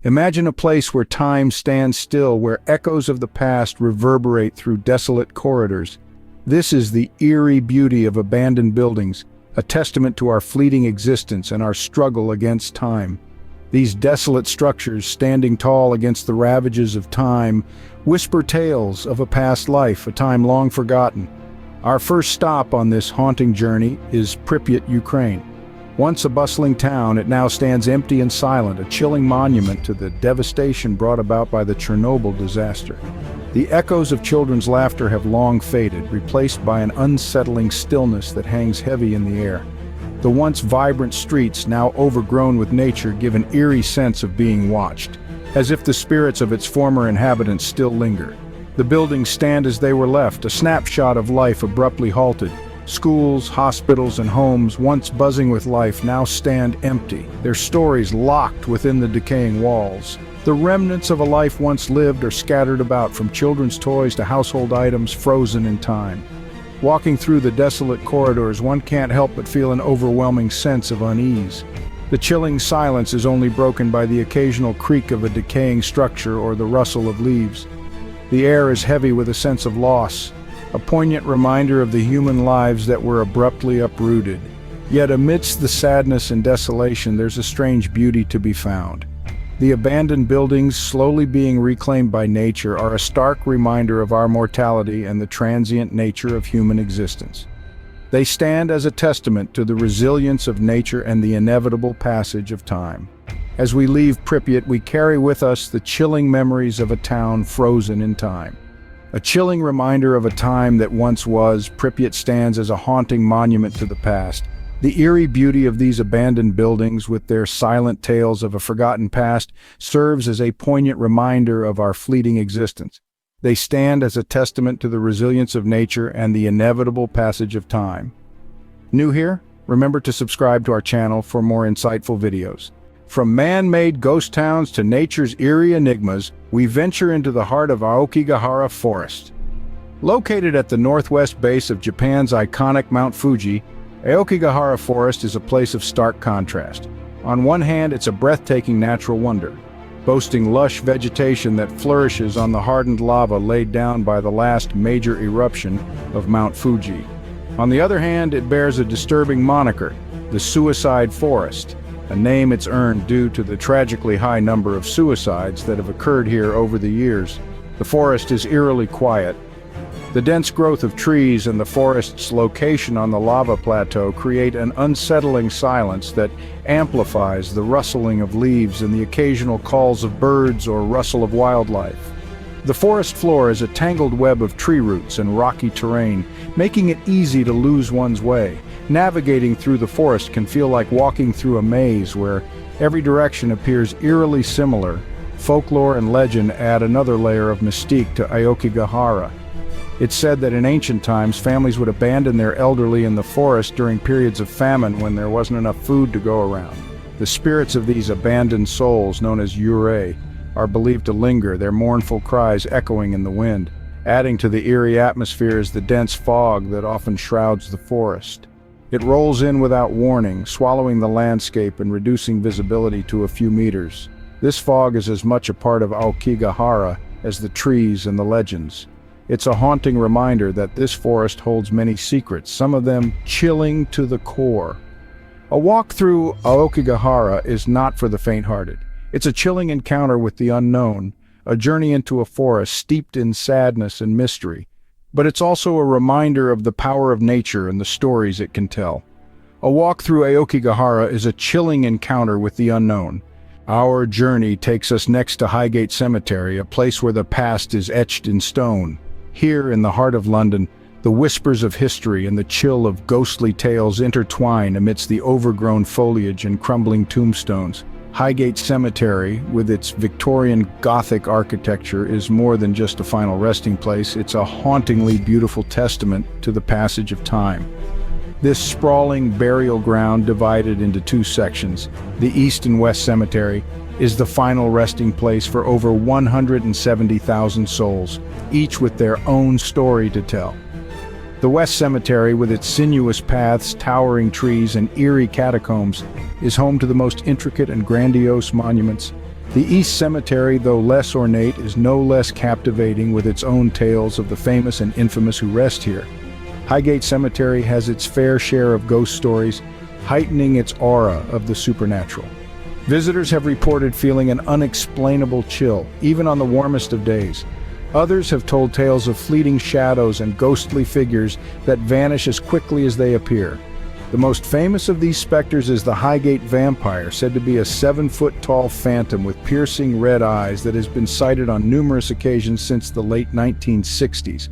Imagine a place where time stands still, where echoes of the past reverberate through desolate corridors. This is the eerie beauty of abandoned buildings, a testament to our fleeting existence and our struggle against time. These desolate structures, standing tall against the ravages of time, whisper tales of a past life, a time long forgotten. Our first stop on this haunting journey is Pripyat, Ukraine. Once a bustling town, it now stands empty and silent, a chilling monument to the devastation brought about by the Chernobyl disaster. The echoes of children's laughter have long faded, replaced by an unsettling stillness that hangs heavy in the air. The once vibrant streets, now overgrown with nature, give an eerie sense of being watched, as if the spirits of its former inhabitants still linger. The buildings stand as they were left, a snapshot of life abruptly halted. Schools, hospitals, and homes, once buzzing with life, now stand empty, their stories locked within the decaying walls. The remnants of a life once lived are scattered about, from children's toys to household items frozen in time. Walking through the desolate corridors, one can't help but feel an overwhelming sense of unease. The chilling silence is only broken by the occasional creak of a decaying structure or the rustle of leaves. The air is heavy with a sense of loss, a poignant reminder of the human lives that were abruptly uprooted. Yet amidst the sadness and desolation, there's a strange beauty to be found. The abandoned buildings, slowly being reclaimed by nature, are a stark reminder of our mortality and the transient nature of human existence. They stand as a testament to the resilience of nature and the inevitable passage of time. As we leave Pripyat, we carry with us the chilling memories of a town frozen in time. A chilling reminder of a time that once was, Pripyat stands as a haunting monument to the past. The eerie beauty of these abandoned buildings, with their silent tales of a forgotten past, serves as a poignant reminder of our fleeting existence. They stand as a testament to the resilience of nature and the inevitable passage of time. New here? Remember to subscribe to our channel for more insightful videos. From man-made ghost towns to nature's eerie enigmas, we venture into the heart of Aokigahara Forest. Located at the northwest base of Japan's iconic Mount Fuji, Aokigahara Forest is a place of stark contrast. On one hand, it's a breathtaking natural wonder, boasting lush vegetation that flourishes on the hardened lava laid down by the last major eruption of Mount Fuji. On the other hand, it bears a disturbing moniker, the Suicide Forest, a name it's earned due to the tragically high number of suicides that have occurred here over the years. The forest is eerily quiet. The dense growth of trees and the forest's location on the lava plateau create an unsettling silence that amplifies the rustling of leaves and the occasional calls of birds or rustle of wildlife. The forest floor is a tangled web of tree roots and rocky terrain, making it easy to lose one's way. Navigating through the forest can feel like walking through a maze where every direction appears eerily similar. Folklore and legend add another layer of mystique to Aokigahara. It's said that in ancient times, families would abandon their elderly in the forest during periods of famine when there wasn't enough food to go around. The spirits of these abandoned souls, known as Eerie, are believed to linger, their mournful cries echoing in the wind. Adding to the eerie atmosphere is the dense fog that often shrouds the forest. It rolls in without warning, swallowing the landscape and reducing visibility to a few meters. This fog is as much a part of Aokigahara as the trees and the legends. It's a haunting reminder that this forest holds many secrets, some of them chilling to the core. A walk through Aokigahara is not for the faint-hearted. It's a chilling encounter with the unknown, a journey into a forest steeped in sadness and mystery. But it's also a reminder of the power of nature and the stories it can tell. A walk through Aokigahara is a chilling encounter with the unknown. Our journey takes us next to Highgate Cemetery, a place where the past is etched in stone. Here, in the heart of London, the whispers of history and the chill of ghostly tales intertwine amidst the overgrown foliage and crumbling tombstones. Highgate Cemetery, with its Victorian Gothic architecture, is more than just a final resting place. It's a hauntingly beautiful testament to the passage of time. This sprawling burial ground, divided into two sections, the East and West Cemetery, is the final resting place for over 170,000 souls, each with their own story to tell. The West Cemetery, with its sinuous paths, towering trees, and eerie catacombs, is home to the most intricate and grandiose monuments. The East Cemetery, though less ornate, is no less captivating with its own tales of the famous and infamous who rest here. Highgate Cemetery has its fair share of ghost stories, heightening its aura of the supernatural. Visitors have reported feeling an unexplainable chill, even on the warmest of days. Others have told tales of fleeting shadows and ghostly figures that vanish as quickly as they appear. The most famous of these specters is the Highgate Vampire, said to be a 7-foot-tall phantom with piercing red eyes that has been sighted on numerous occasions since the late 1960s.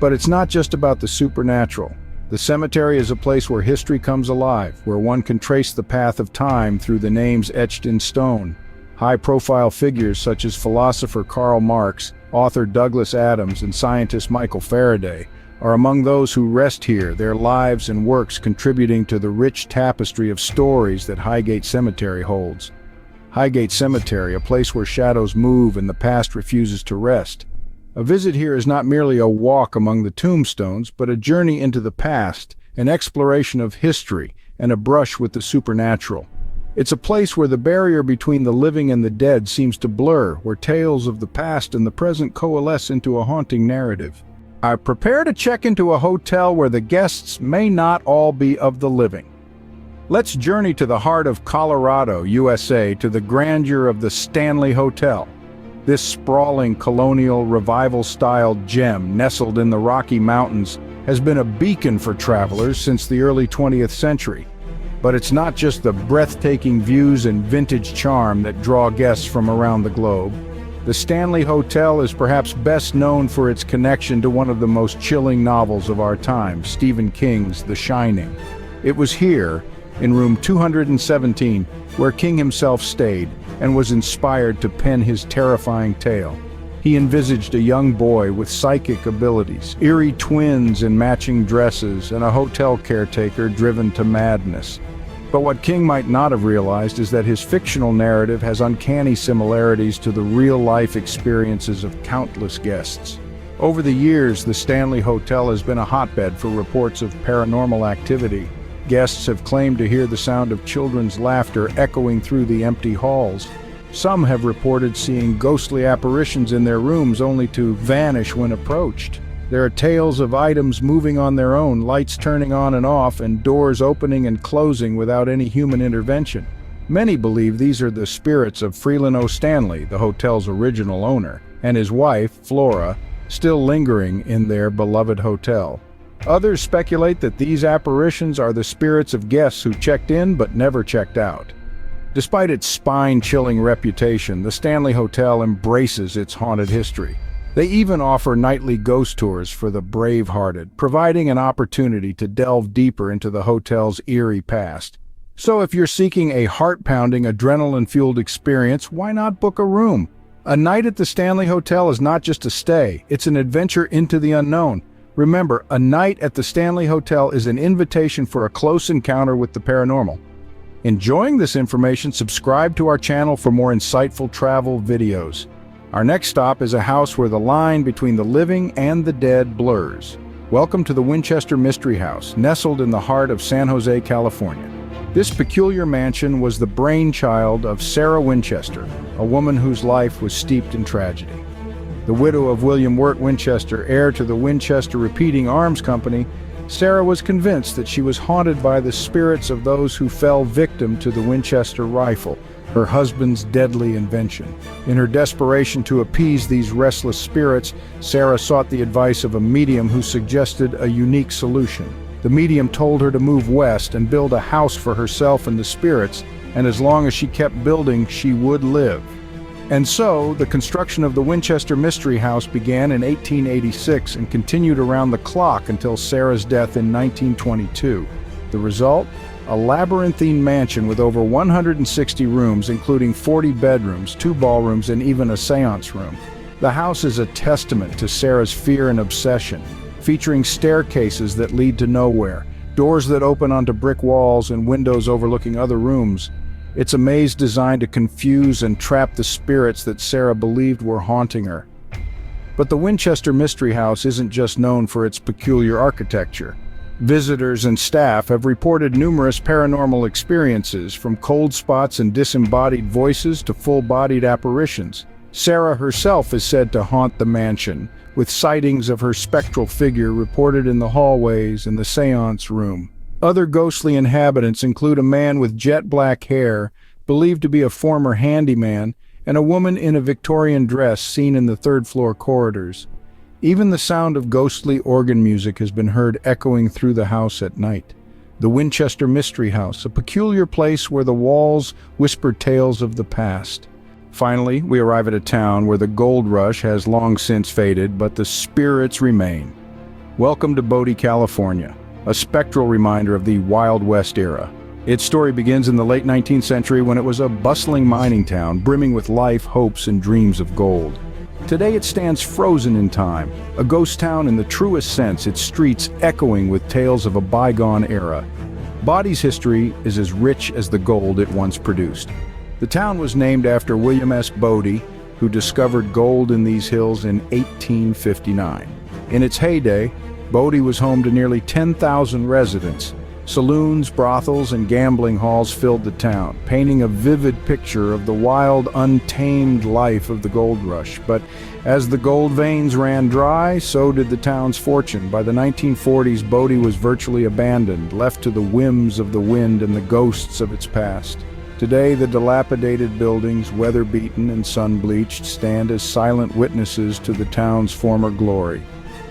But it's not just about the supernatural. The cemetery is a place where history comes alive, where one can trace the path of time through the names etched in stone. High-profile figures such as philosopher Karl Marx, author Douglas Adams, and scientist Michael Faraday are among those who rest here, their lives and works contributing to the rich tapestry of stories that Highgate Cemetery holds. Highgate Cemetery, a place where shadows move and the past refuses to rest. A visit here is not merely a walk among the tombstones, but a journey into the past, an exploration of history, and a brush with the supernatural. It's a place where the barrier between the living and the dead seems to blur, where tales of the past and the present coalesce into a haunting narrative. I prepare to check into a hotel where the guests may not all be of the living. Let's journey to the heart of Colorado, USA, to the grandeur of the Stanley Hotel. This sprawling colonial revival-style gem nestled in the Rocky Mountains has been a beacon for travelers since the early 20th century. But it's not just the breathtaking views and vintage charm that draw guests from around the globe. The Stanley Hotel is perhaps best known for its connection to one of the most chilling novels of our time, Stephen King's The Shining. It was here, in room 217, where King himself stayed and was inspired to pen his terrifying tale. He envisaged a young boy with psychic abilities, eerie twins in matching dresses, and a hotel caretaker driven to madness. But what King might not have realized is that his fictional narrative has uncanny similarities to the real-life experiences of countless guests. Over the years, the Stanley Hotel has been a hotbed for reports of paranormal activity. Guests have claimed to hear the sound of children's laughter echoing through the empty halls. Some have reported seeing ghostly apparitions in their rooms only to vanish when approached. There are tales of items moving on their own, lights turning on and off, and doors opening and closing without any human intervention. Many believe these are the spirits of Freeland O. Stanley, the hotel's original owner, and his wife, Flora, still lingering in their beloved hotel. Others speculate that these apparitions are the spirits of guests who checked in but never checked out. Despite its spine-chilling reputation, the Stanley Hotel embraces its haunted history. They even offer nightly ghost tours for the brave-hearted, providing an opportunity to delve deeper into the hotel's eerie past. So if you're seeking a heart-pounding, adrenaline-fueled experience, why not book a room? A night at the Stanley Hotel is not just a stay, it's an adventure into the unknown. Remember, a night at the Stanley Hotel is an invitation for a close encounter with the paranormal. Enjoying this information? Subscribe to our channel for more insightful travel videos. Our next stop is a house where the line between the living and the dead blurs. Welcome to the Winchester Mystery House, nestled in the heart of San Jose, California. This peculiar mansion was the brainchild of Sarah Winchester, a woman whose life was steeped in tragedy. The widow of William Wirt Winchester, heir to the Winchester Repeating Arms Company, Sarah was convinced that she was haunted by the spirits of those who fell victim to the Winchester rifle, her husband's deadly invention. In her desperation to appease these restless spirits, Sarah sought the advice of a medium who suggested a unique solution. The medium told her to move west and build a house for herself and the spirits, and as long as she kept building, she would live. And so, the construction of the Winchester Mystery House began in 1886 and continued around the clock until Sarah's death in 1922. The result? A labyrinthine mansion with over 160 rooms, including 40 bedrooms, 2 ballrooms, and even a seance room. The house is a testament to Sarah's fear and obsession, featuring staircases that lead to nowhere, doors that open onto brick walls, and windows overlooking other rooms. It's a maze designed to confuse and trap the spirits that Sarah believed were haunting her. But the Winchester Mystery House isn't just known for its peculiar architecture. Visitors and staff have reported numerous paranormal experiences, from cold spots and disembodied voices to full-bodied apparitions. Sarah herself is said to haunt the mansion, with sightings of her spectral figure reported in the hallways and the seance room. Other ghostly inhabitants include a man with jet-black hair, believed to be a former handyman, and a woman in a Victorian dress seen in the third-floor corridors. Even the sound of ghostly organ music has been heard echoing through the house at night. The Winchester Mystery House, a peculiar place where the walls whisper tales of the past. Finally, we arrive at a town where the gold rush has long since faded, but the spirits remain. Welcome to Bodie, California, a spectral reminder of the Wild West era. Its story begins in the late 19th century when it was a bustling mining town, brimming with life, hopes, and dreams of gold. Today it stands frozen in time, a ghost town in the truest sense, its streets echoing with tales of a bygone era. Bodie's history is as rich as the gold it once produced. The town was named after William S. Bodie, who discovered gold in these hills in 1859. In its heyday, Bodie was home to nearly 10,000 residents. Saloons, brothels, and gambling halls filled the town, painting a vivid picture of the wild, untamed life of the gold rush. But as the gold veins ran dry, so did the town's fortune. By the 1940s, Bodie was virtually abandoned, left to the whims of the wind and the ghosts of its past. Today, the dilapidated buildings, weather-beaten and sun-bleached, stand as silent witnesses to the town's former glory.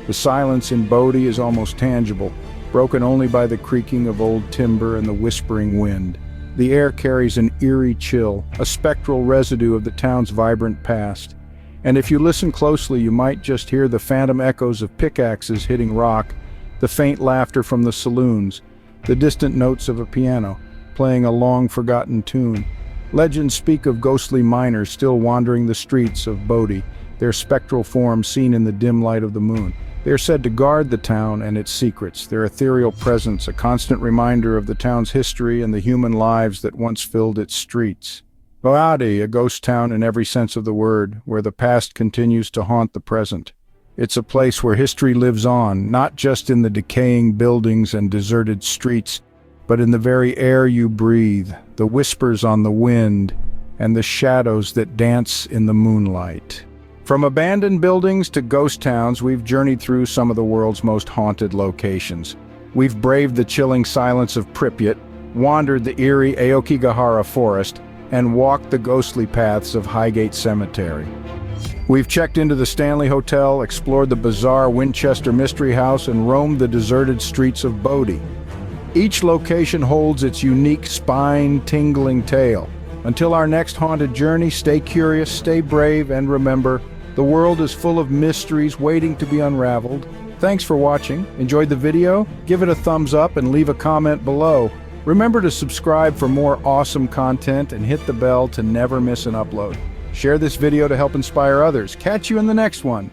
The silence in Bodie is almost tangible, broken only by the creaking of old timber and the whispering wind. The air carries an eerie chill, a spectral residue of the town's vibrant past. And if you listen closely, you might just hear the phantom echoes of pickaxes hitting rock, the faint laughter from the saloons, the distant notes of a piano, playing a long-forgotten tune. Legends speak of ghostly miners still wandering the streets of Bodie, their spectral forms seen in the dim light of the moon. They are said to guard the town and its secrets, their ethereal presence a constant reminder of the town's history and the human lives that once filled its streets. Bodie, a ghost town in every sense of the word, where the past continues to haunt the present. It's a place where history lives on, not just in the decaying buildings and deserted streets, but in the very air you breathe, the whispers on the wind, and the shadows that dance in the moonlight. From abandoned buildings to ghost towns, we've journeyed through some of the world's most haunted locations. We've braved the chilling silence of Pripyat, wandered the eerie Aokigahara Forest, and walked the ghostly paths of Highgate Cemetery. We've checked into the Stanley Hotel, explored the bizarre Winchester Mystery House, and roamed the deserted streets of Bodie. Each location holds its unique, spine-tingling tale. Until our next haunted journey, stay curious, stay brave, and remember, the world is full of mysteries waiting to be unraveled. Thanks for watching. Enjoyed the video? Give it a thumbs up and leave a comment below. Remember to subscribe for more awesome content and hit the bell to never miss an upload. Share this video to help inspire others. Catch you in the next one.